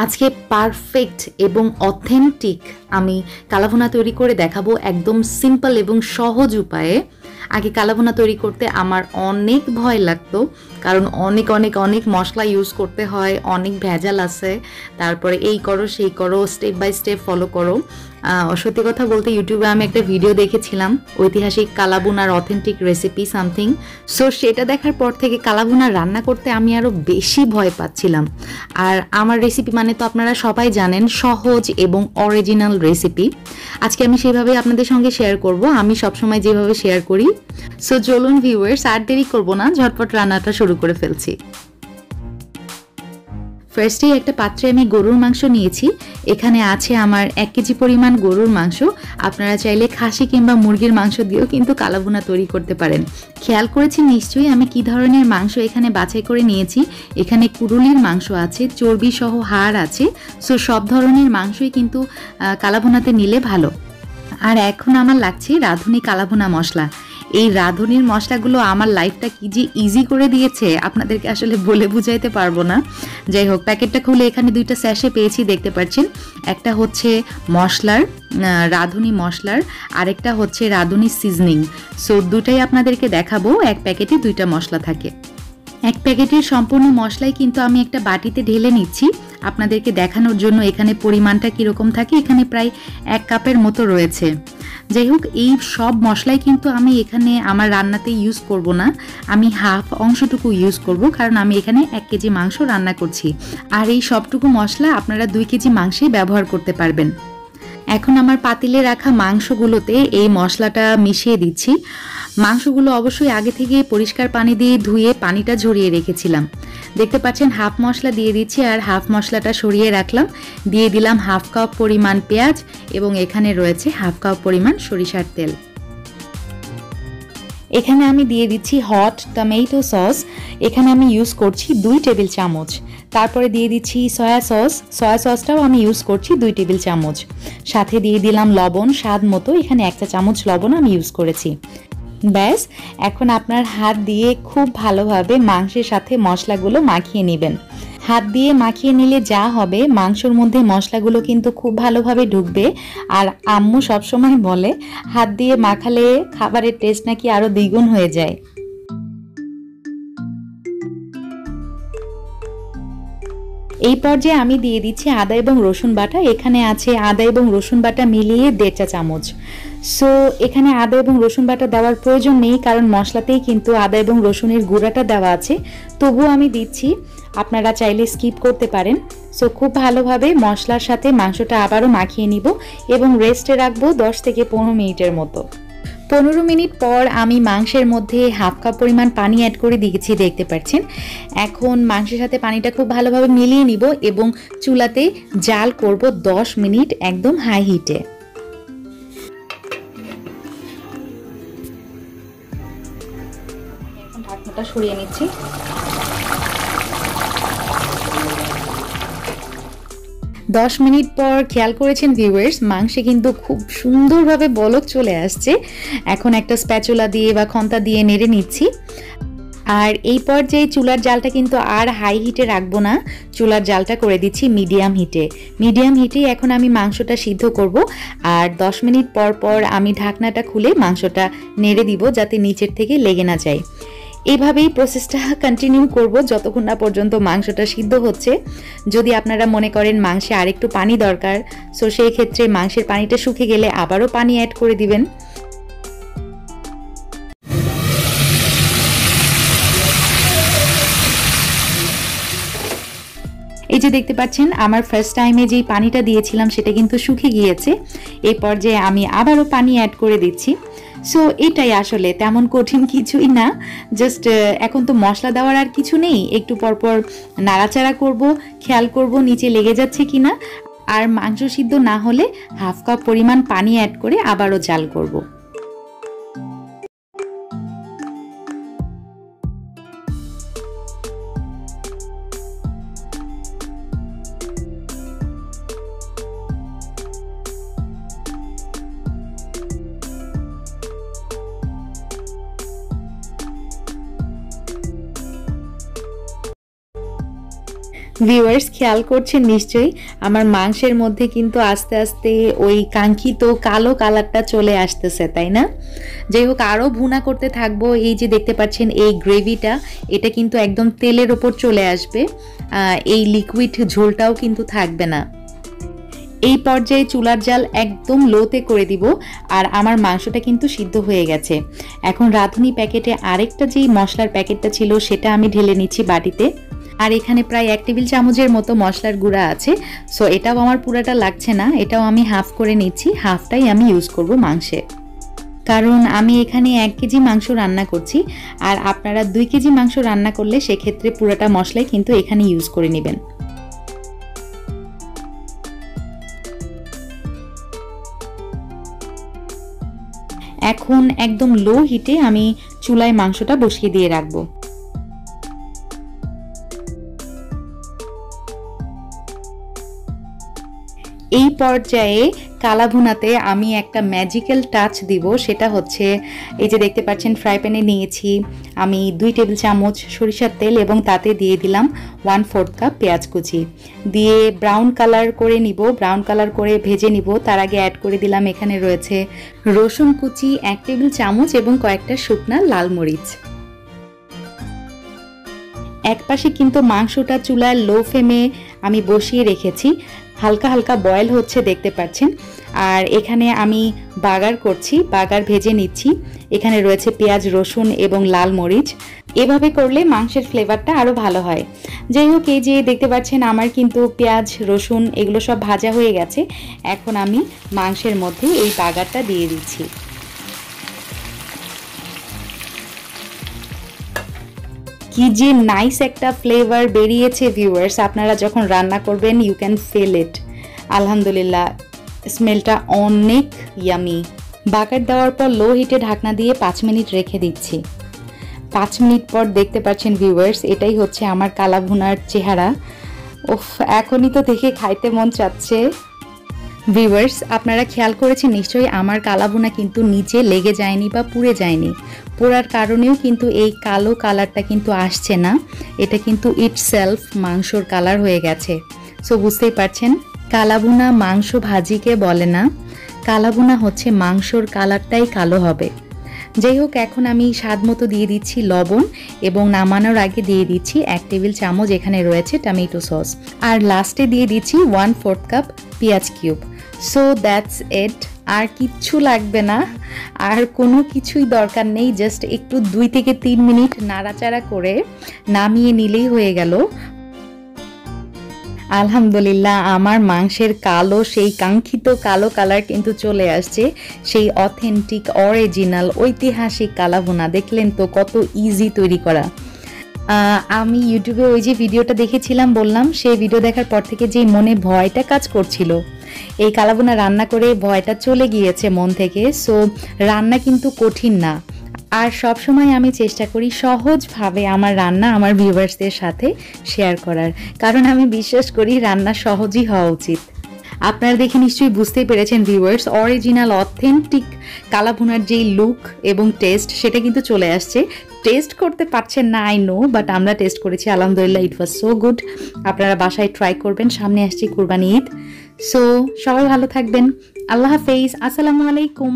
আজকে পারফেক্ট এবং অথেন্টিক আমি কালা ভুনা তৈরি করে দেখাবো একদম সিম্পল এবং সহজ উপায়ে। আগে কালা ভুনা তৈরি করতে আমার অনেক ভয় লাগতো, কারণ অনেক অনেক অনেক মশলা ইউজ করতে হয়, অনেক ভেজাল আছে, তারপরে এই করো সেই করো, স্টেপ বাই স্টেপ ফলো করো। সত্যি কথা বলতে ইউটিউবে আমি একটা ভিডিও দেখেছিলাম, ঐতিহাসিক কালা ভুনার অথেন্টিক রেসিপি সামথিং। সো সেটা দেখার পর থেকে কালা ভুনা রান্না করতে আমি আরও বেশি ভয় পাচ্ছিলাম। আর আমার রেসিপি মানে তো আপনারা সবাই জানেন, সহজ এবং অরিজিনাল রেসিপি। আজকে আমি সেভাবে আপনাদের সঙ্গে শেয়ার করব, আমি সবসময় যেভাবে শেয়ার করি। সো চলুন ভিউয়ার্স, আর দেরি করবো না, ঝটপট রান্নাটা শুরু করে ফেলছি। ফার্স্টেই একটা পাত্রে আমি গরুর মাংস নিয়েছি। এখানে আছে আমার 1 কেজি পরিমাণ গরুর মাংস। আপনারা চাইলে খাসি কিংবা মুরগির মাংস দিয়েও কিন্তু কালা ভুনা তৈরি করতে পারেন। খেয়াল করেছি নিশ্চয়ই আমি কি ধরনের মাংস এখানে বাছাই করে নিয়েছি। এখানে কুরুলির মাংস আছে, চর্বি সহ হাড় আছে। সো সব ধরনের মাংসই কিন্তু কালা ভুনাতে নিলে ভালো। আর এখন আমার লাগছে রাঁধুনি কালা ভুনা মশলা। এই রাঁধুনির মশলাগুলো আমার লাইফটা কি যে ইজি করে দিয়েছে, আপনাদেরকে আসলে বলে বুঝাইতে পারবো না। যাই হোক, প্যাকেটটা খুলে এখানে 2টা স্যাশে পেয়েছি, দেখতে পাচ্ছেন। একটা হচ্ছে মশলার, রাঁধুনি মশলার, আরেকটা হচ্ছে রাঁধুনি সিজনিং। সো দুটাই আপনাদেরকে দেখাবো। এক প্যাকেটে 2টা মশলা থাকে। এক প্যাকেটের সম্পূর্ণ মশলাই কিন্তু আমি একটা বাটিতে ঢেলে নিচ্ছি আপনাদেরকে দেখানোর জন্য এখানে পরিমাণটা কীরকম থাকে। এখানে প্রায় 1 কাপের মতো রয়েছে। যাই হোক, এই সব মশলাই কিন্তু আমি এখানে আমার রান্নাতে ইউজ করব না, আমি হাফ অংশটুকু ইউজ করব, কারণ আমি এখানে 1 কেজি মাংস রান্না করছি। আর এই সবটুকু মশলা আপনারা 2 কেজি মাংসে ব্যবহার করতে পারবেন। এখন আমার পাতিলে রাখা মাংসগুলোতে এই মশলাটা মিশিয়ে দিচ্ছি। মাংসগুলো অবশ্যই আগে থেকে পরিষ্কার পানি দিয়ে ধুয়ে পানিটা ঝরিয়ে রেখেছিলাম। দেখতে পাচ্ছেন হাফ মশলা দিয়ে দিচ্ছি, আর হাফ মশলাটা সরিয়ে রাখলাম। দিয়ে দিলাম হাফ কাপ পরিমাণ পেঁয়াজ, এবং এখানে রয়েছে হাফ কাপ পরিমাণ সরিষার তেল। এখানে আমি দিয়ে দিচ্ছি হট টমেটো সস। এখানে আমি ইউজ করছি 2 টেবিল চামচ। তারপরে দিয়ে দিচ্ছি সয়া সস। সয়া সসটাও আমি ইউজ করছি 2 টেবিল চামচ। সাথে দিয়ে দিলাম লবণ স্বাদ মতো। এখানে 1 চা চামচ লবণ আমি ইউজ করেছি। ব্যাস, এখন আপনার হাত দিয়ে খুব ভালোভাবে মাংসের সাথে মশলাগুলো মাখিয়ে নেবেন। হাত দিয়ে মাখিয়ে নিলে যা হবে, মাংসর মধ্যে মশলাগুলো কিন্তু খুব ভালোভাবে ঢুকবে। আর আম্মু সবসময় বলে, হাত দিয়ে মাখালে খাবারের টেস্ট নাকি আরো দ্বিগুণ হয়ে যায়। এই পর্যায়ে আমি দিয়ে দিচ্ছি আদা এবং রসুন বাটা। এখানে আছে আদা এবং রসুন বাটা মিলিয়ে 1.5 চা চামচ। সো এখানে আদা এবং রসুন বাটা দেওয়ার প্রয়োজন নেই, কারণ মশলাতেই কিন্তু আদা এবং রসুনের গুঁড়াটা দেওয়া আছে। তবুও আমি দিচ্ছি, আপনারা চাইলে স্কিপ করতে পারেন। সো খুব ভালোভাবে মশলার সাথে মাংসটা আবারও মাখিয়ে নিব এবং রেস্টে রাখবো 10 থেকে 15 মিনিটের মতো। 15 মিনিট পর আমি মাংসের মধ্যে হাফ কাপ পরিমাণ পানি অ্যাড করে দিয়েছি, দেখতে পাচ্ছেন। এখন মাংসের সাথে পানিটা খুব ভালোভাবে মিলিয়ে নিব এবং চুলাতে জাল করব 10 মিনিট একদম হাই হিটে। এখন ঢাকনাটা সরিয়ে নিচ্ছি। দশ মিনিট পর খেয়াল করেছেন ভিউয়ার্স, মাংসে কিন্তু খুব সুন্দরভাবে বলক চলে আসছে। এখন একটা স্প্যাচুলা দিয়ে বা খন্তা দিয়ে নেড়ে নিচ্ছি। আর এই পর্যায়ে চুলার জালটা কিন্তু আর হাই হিটে রাখবো না, চুলার জালটা করে দিচ্ছি মিডিয়াম হিটে। মিডিয়াম হিটে এখন আমি মাংসটা সিদ্ধ করব। আর 10 মিনিট পর পর আমি ঢাকনাটা খুলে মাংসটা নেড়ে দিব, যাতে নিচের থেকে লেগে না যায়। এইভাবেই প্রসেসটা কন্টিনিউ করব যতক্ষণ না পর্যন্ত মাংসটা সিদ্ধ হচ্ছে। যদি আপনারা মনে করেন মাংসে আরেকটু পানি দরকার, সো সেই ক্ষেত্রে মাংসের পানিটা শুকিয়ে গেলে আবারও পানি অ্যাড করে দিবেন। এই যে দেখতে পাচ্ছেন, আমার ফার্স্ট টাইমে যেই পানিটা দিয়েছিলাম সেটা কিন্তু শুকিয়ে গিয়েছে। এই পর্যায়ে আমি আবারও পানি অ্যাড করে দিচ্ছি। সো এটাই আসলে তেমন কঠিন কিছুই না, জাস্ট এখন তো মশলা দেওয়ার আর কিছু নেই, একটু পরপর নাড়াচাড়া করব, খেয়াল করব নিচে লেগে যাচ্ছে কিনা। আর মাংস সিদ্ধ না হলে হাফ কাপ পরিমাণ পানি অ্যাড করে আবারও জাল করব। ভিউয়ার্স খেয়াল করছেন নিশ্চয়ই আমার মাংসের মধ্যে কিন্তু আস্তে আস্তে ওই কাঙ্ক্ষিত কালো কালারটা চলে আসতেছে, তাই না? যাই হোক, আরও ভুনা করতে থাকবো। এই যে দেখতে পাচ্ছেন এই গ্রেভিটা, এটা কিন্তু একদম তেলের ওপর চলে আসবে, এই লিকুইড ঝোলটাও কিন্তু থাকবে না। এই পর্যায়ে চুলার জাল একদম লোতে করে দিব। আর আমার মাংসটা কিন্তু সিদ্ধ হয়ে গেছে। এখন রাঁধুনি প্যাকেটে আরেকটা যেই মশলার প্যাকেটটা ছিল সেটা আমি ঢেলে নিচ্ছি বাটিতে। আর এখানে প্রায় 1 টেবিল চামচের মতো মশলার গুঁড়া আছে। সো এটাও আমার পুরাটা লাগছে না, এটাও আমি হাফ করে নিচ্ছি। হাফটাই আমি ইউজ করব মাংসে, কারণ আমি এখানে 1 কেজি মাংস রান্না করছি। আর আপনারা 2 কেজি মাংস রান্না করলে সেক্ষেত্রে পুরাটা মশলাই কিন্তু এখানে ইউজ করে নেবেন। এখন একদম লো হিটে আমি চুলায় মাংসটা বসিয়ে দিয়ে রাখবো। এই পর্যায়ে কালা ভুনাতে আমি একটা ম্যাজিক্যাল টাচ দিব, সেটা হচ্ছে এই যে দেখতে পাচ্ছেন ফ্রাই প্যানে নিয়েছি আমি 2 টেবিল চামচ সরিষার তেল এবং তাতে দিয়ে দিলাম 1/4 কাপ পেঁয়াজ কুচি দিয়ে ব্রাউন কালার করে নিব। ব্রাউন কালার করে ভেজে নিব। তার আগে অ্যাড করে দিলাম এখানে রয়েছে রসুন কুচি 1 টেবিল চামচ এবং কয়েকটা শুকনা লাল মরিচ। একপাশে কিন্তু মাংসটা চুলার লো ফ্লেমে আমি বসিয়ে রেখেছি, হালকা হালকা বয়েল হচ্ছে দেখতে পাচ্ছেন। আর এখানে আমি বাগার করছি, বাগার ভেজে নিচ্ছি। এখানে রয়েছে পেঁয়াজ, রসুন এবং লাল মরিচ। এভাবে করলে মাংসের ফ্লেভারটা আরও ভালো হয়। যাই হোক, এই যে দেখতে পাচ্ছেন আমার কিন্তু পেঁয়াজ, রসুন এগুলো সব ভাজা হয়ে গেছে। এখন আমি মাংসের মধ্যে এই বাগারটা দিয়ে দিচ্ছি। কি যে নাইস একটা ফ্লেভার বেরিয়েছে ভিউয়ার্স, আপনারা যখন রান্না করবেন ইউ ক্যান ফিল ইট। আলহামদুলিল্লাহ, স্মেলটা অনেক ইয়ামি। বাগার দেওয়ার পর লো হিটে ঢাকনা দিয়ে 5 মিনিট রেখে দিচ্ছি। 5 মিনিট পর দেখতে পাচ্ছেন ভিউয়ার্স, এটাই হচ্ছে আমার কালা ভুনার চেহারা। উফ, এখনই তো দেখে খাইতে মন চাচ্ছে। ভিউয়ার্স, আপনারা খেয়াল করেছেন নিশ্চয়ই আমার কালা ভুনা কিন্তু নিচে লেগে যায়নি বা পুড়ে যায়নি। পোড়ার কারণেও কিন্তু এই কালো কালারটা কিন্তু আসছে না, এটা কিন্তু ইটসেলফ মাংসর কালার হয়ে গেছে। সো বুঝতেই পারছেন, কালা ভুনা মাংস ভাজিকে বলে না, কালা ভুনা হচ্ছে মাংসর কালারটাই কালো হবে। যাই হোক, এখন আমি স্বাদ মতো দিয়ে দিচ্ছি লবণ এবং নামানোর আগে দিয়ে দিচ্ছি 1 টেবিল চামচ এখানে রয়েছে টমেটো সস। আর লাস্টে দিয়ে দিচ্ছি 1/4 কাপ পেঁয়াজ কিউব। সো দ্যাটস ইট, আর কিচ্ছু লাগবে না, আর কোনো কিছুই দরকার নেই। জাস্ট একটু 2 থেকে 3 মিনিট নাড়াচাড়া করে নামিয়ে নিলেই হয়ে গেল। আলহামদুলিল্লাহ, আমার মাংসের কালো সেই কাঙ্ক্ষিত কালো কালার কিন্তু চলে আসছে, সেই অথেন্টিক অরিজিনাল ঐতিহাসিক কালা ভুনা। দেখলেন তো কত ইজি তৈরি করা। আমি ইউটিউবে ওই যে ভিডিওটা দেখেছিলাম বললাম, সেই ভিডিও দেখার পর থেকে যে মনে ভয়টা কাজ করছিল, এই কালা ভুনা রান্না করে ভয়টা চলে গিয়েছে মন থেকে। সো রান্না কিন্তু কঠিন না। আর সব সময় আমি চেষ্টা করি সহজভাবে আমার রান্না আমার ভিউয়ার্সদের সাথে শেয়ার করার, কারণ আমি বিশ্বাস করি রান্না সহজই হওয়া উচিত। আপনারা দেখে নিশ্চয়ই বুঝতেই পেরেছেন ভিউয়ার্স, অরিজিনাল অথেন্টিক কালা ভুনার যেই লুক এবং টেস্ট সেটা কিন্তু চলে আসছে। টেস্ট করতে পারছেন না আই নো, বাট আমরা টেস্ট করেছি, আলহামদুলিল্লাহ ইট ওয়াজ সো গুড। আপনারা বাসায় ট্রাই করবেন, সামনে আসছে কুরবানি ঈদ। সো সবাই ভালো থাকবেন, আল্লাহ হাফেজ, আসসালামু আলাইকুম।